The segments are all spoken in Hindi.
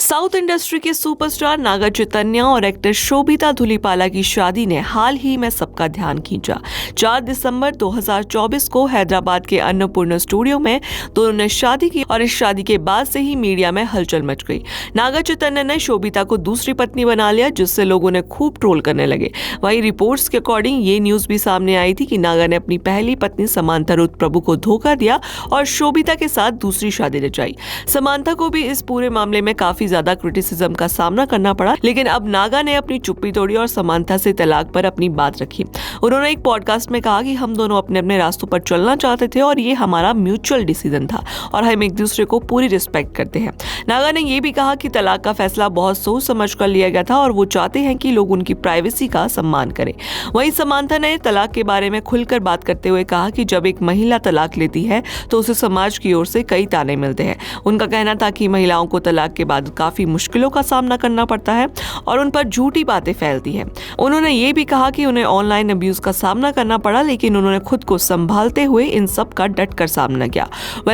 साउथ इंडस्ट्री के सुपरस्टार नागा चैतन्य और एक्टर शोभिता धुलीपाला की शादी ने हाल ही में सबका ध्यान खींचा। 4 दिसंबर 2024 को हैदराबाद के अन्नपूर्णा स्टूडियो में दोनों ने शादी की और इस शादी के बाद से ही मीडिया में हलचल मच गई। नागा चैतन्य ने शोभिता को दूसरी पत्नी बना लिया, जिससे लोगों ने खूब ट्रोल करने लगे। वहीं रिपोर्ट्स के अकॉर्डिंग ये न्यूज भी सामने आई थी कि नागा ने अपनी पहली पत्नी समांथा रुथ प्रभु को धोखा दिया और शोभिता के साथ दूसरी शादी रचाई। समांथा को भी इस पूरे मामले में काफी ज्यादा क्रिटिसिज्म का सामना करना पड़ा, लेकिन अब नागा ने अपनी चुप्पी तोड़ी और समांथा से तलाक पर अपनी बात रखी। उन्होंने एक पॉडकास्ट में कहा कि हम दोनों अपने अपने रास्तों पर चलना चाहते थे और ये हमारा म्यूचुअल डिसीजन था और हम एक दूसरे को पूरी रिस्पेक्ट करते हैं। नागा ने यह भी कहा कि तलाक का फैसला बहुत सोच समझ कर लिया गया था और वो चाहते हैं कि लोग उनकी प्राइवेसी का सम्मान करें। वहीं समांथा ने तलाक के बारे में खुलकर बात करते हुए कहा कि जब एक महिला तलाक लेती है तो उसे समाज की ओर से कई ताने मिलते हैं। उनका कहना था कि महिलाओं को तलाक के बाद काफी मुश्किलों का सामना करना पड़ता है और उन पर झूठी बातें फैलती हैं। उन्होंने ये भी कहा कि उन्हें ऑनलाइन अब्यूज का सामना करना पड़ा, लेकिन उन्होंने खुद को संभालते हुए इन सब का डट कर सामना किया।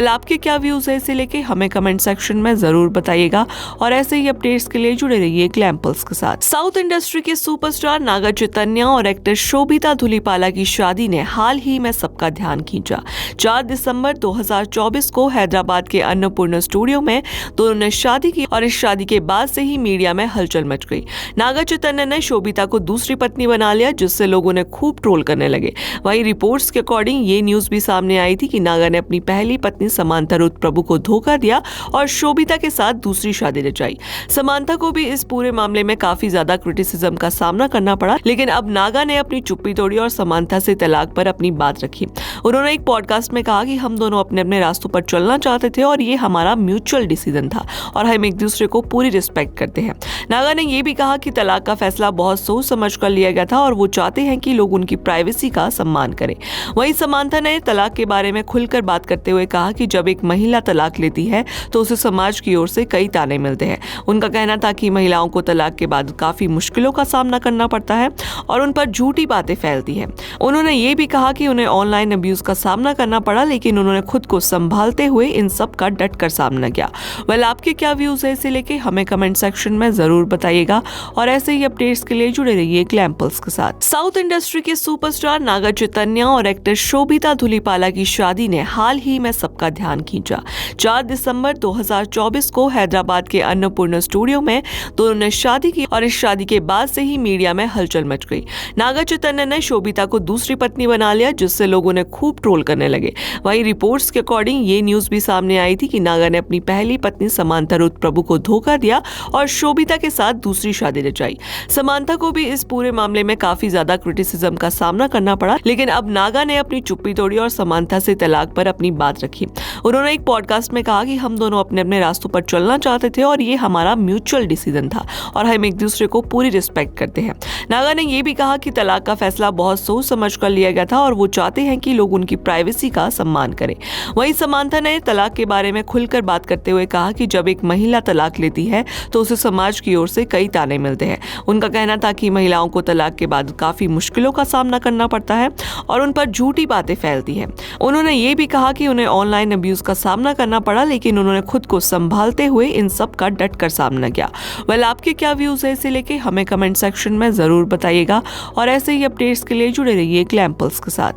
आपके क्या व्यूज है इसे लेके हमें कमेंट सेक्शन में जरूर बताइएगा और ऐसे ही अपडेट्स के लिए जुड़े रहिए ग्लैम पल्स के साथ। साउथ इंडस्ट्री के सुपरस्टार नागा चैतन्य और एक्टर शोभिता धुलीपाला की शादी ने हाल ही में सबका ध्यान खींचा। 4 दिसंबर 2024 को हैदराबाद के अन्नपूर्णा स्टूडियो में दोनों ने शादी की और इस शादी के बाद से ही मीडिया में हलचल मच गई। नागा चैतन्य ने शोभिता को दूसरी पत्नी बना लिया, जिससे लोगों ने खूब ट्रोल करने लगे। वहीं रिपोर्ट्स के अकॉर्डिंग ये न्यूज भी सामने आई थी कि नागा ने अपनी पहली पत्नी समांथा रुथ प्रभु को धोखा दिया और शोभिता के साथ दूसरी शादी रचाई। समांथा को भी इस पूरे मामले में काफी ज्यादा क्रिटिसिज्म का सामना करना पड़ा, लेकिन अब नागा ने अपनी चुप्पी तोड़ी और समांथा से तलाक पर अपनी बात रखी। उन्होंने एक पॉडकास्ट में कहा कि हम दोनों अपने अपने रास्तों पर चलना चाहते थे और ये हमारा म्यूचुअल डिसीजन था और हम एक दूसरे को पूरी रिस्पेक्ट करते हैं। नागा ने यह भी कहा कि तलाक का फैसला बहुत सोच समझ कर लिया गया था और वो चाहते हैं कि लोग उनकी प्राइवेसी का सम्मान करें। वहीं समांथा ने तलाक के बारे में खुलकर बात करते हुए कहा कि जब एक महिला तलाक लेती है तो उसे समाज की ओर से कई ताने मिलते हैं। उनका कहना था कि महिलाओं को तलाक के बाद काफी मुश्किलों का सामना करना पड़ता है और उन पर झूठी बातें फैलती हैं। उन्होंने ये भी कहा कि उन्हें ऑनलाइन अब्यूज का सामना करना पड़ा, लेकिन उन्होंने खुद को संभालते हुए इन सब का डट कर सामना किया। आपके क्या व्यूज है इसे लेके हमें कमेंट सेक्शन में जरूर बताइएगा और ऐसे ही अपडेट्स के लिए जुड़े रहिए ग्लैम पल्स के साथ। साउथ इंडस्ट्री के सुपरस्टार नागा चैतन्य और एक्टर शोभिता धुलीपाला की शादी ने हाल ही में सबका ध्यान खींचा। 4 दिसंबर 2024 को हैदराबाद के अन्नपूर्णा स्टूडियो में दोनों ने शादी की और इस शादी के बाद से ही मीडिया में हलचल मच गई। नागा चैतन्य ने शोभिता को दूसरी पत्नी बना लिया, जिससे लोगों ने खूब ट्रोल करने लगे। वहीं रिपोर्ट्स के अकॉर्डिंग ये न्यूज भी सामने आई थी कि नागा ने अपनी पहली पत्नी समांथा रुथ प्रभु को धोखा दिया और शोभिता के साथ दूसरी शादी रचाई। समांथा को भी इस पूरे मामले में काफी ज्यादा क्रिटिसिज्म का सामना करना पड़ा, लेकिन अब नागा ने अपनी चुप्पी तोड़ी और समांथा से तलाक पर अपनी बात रखी। उन्होंने एक पॉडकास्ट में कहा कि हम दोनों अपने अपने रास्तों पर चलना चाहते थे और ये हमारा म्यूचुअल डिसीजन था और हम एक दूसरे को पूरी रिस्पेक्ट करते हैं। नागा ने यह भी कहा कि तलाक का फैसला बहुत सोच समझ कर लिया गया था और वो चाहते हैं कि लोग उनकी प्राइवेसी का सम्मान करें। वहीं समांथा ने तलाक के बारे में खुलकर बात करते हुए कहा कि जब एक महिला तलाक लेती है तो उसे समाज की ओर से कई ताने मिलते हैं। उनका कहना था कि महिलाओं को तलाक के बाद काफी मुश्किलों का सामना करना पड़ता है और उन पर झूठी बातें फैलती हैं। उन्होंने ये भी कहा कि उन्हें ऑनलाइन अब्यूज का सामना करना पड़ा, लेकिन उन्होंने खुद को संभालते हुए इन सब का डट कर सामना किया। आपके क्या व्यूज है इसे लेके हमें कमेंट सेक्शन में जरूर बताइएगा और ऐसे ही अपडेट्स के लिए जुड़े रहिए ग्लैम पल्स के साथ।